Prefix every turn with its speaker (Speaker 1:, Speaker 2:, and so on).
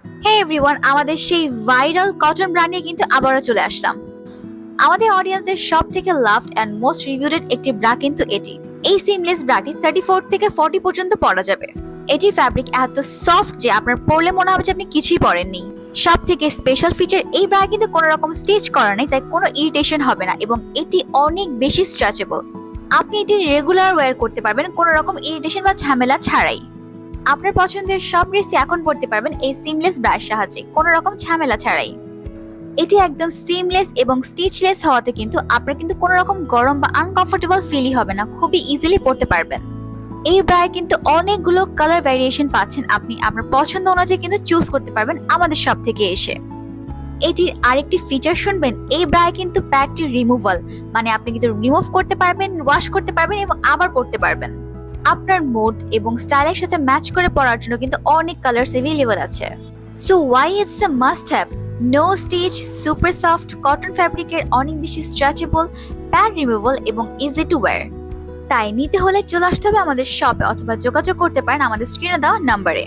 Speaker 1: হে everyone, আমাদের সেই viral cotton brand নিয়ে কিন্তু আবারও চলে আসলাম। আমাদের অডিয়েন্সদের সব থেকে লাভড অ্যান্ড মোস্ট রিভিউডেড একটি ব্রা কিন্তু এটি। এই সিমলেস ব্রাটি 34 থেকে 40 পর্যন্ত পরা যাবে। এটি ফ্যাব্রিক এত সফট যে আপনার পরলে মনে হবে যে আপনি কিছুই পরেননি। সব থেকে স্পেশাল ফিচার, এই ব্রা কিন্তু কোনো রকম স্টিচ করা নেই, তাই কোনো ইরিটেশন হবে না এবং এটি অনেক বেশি স্ট্রেচেবল। আপনি এটি রেগুলার ওয়্যার করতে পারবেন কোনো রকম ইরিটেশন বা ঝামেলা ছাড়াই। আপনার পছন্দের সব ড্রেসই এখন পরতে পারবেন এই সিমলেস ব্রার সাহায্যে কোনো রকম ঝামেলা ছাড়াই। এটি একদম সিমলেস এবং স্টিচলেস হওয়াতে কিন্তু আপনার কিন্তু কোনো রকম গরম বা আনকমফোর্টেবল ফিলই হবে না, খুবই ইজিলি পরতে পারবেন। এই ব্রায় কিন্তু অনেকগুলো কালার ভ্যারিয়েশন পাচ্ছেন, আপনি আপনার পছন্দ অনুযায়ী কিন্তু চুজ করতে পারবেন আমাদের শপ থেকে এসে। এটির আরেকটি ফিচার শুনবেন, এই ব্রায় কিন্তু প্যাডটি রিমুভাল, মানে আপনি কিন্তু রিমুভ করতে পারবেন, ওয়াশ করতে পারবেন এবং আবার পরতে পারবেন। আপনার মুড এবং স্টাইলের সাথে ম্যাচ করে পরার জন্য কিন্তু অনেক কালার্স अवेलेबल আছে। So why it's a must have. No stitch, super soft cotton ফ্যাব্রিকের, অনেক বেশি স্ট্রেচেবল, প্যাড রিমুভাল এবং ইজি টু ওয়্যার। তাই নিতে হলে চলে আসতে হবে আমাদের শপে অথবা যোগাযোগ করতে পারেন আমাদের স্ক্রিনে দেওয়া নাম্বারে।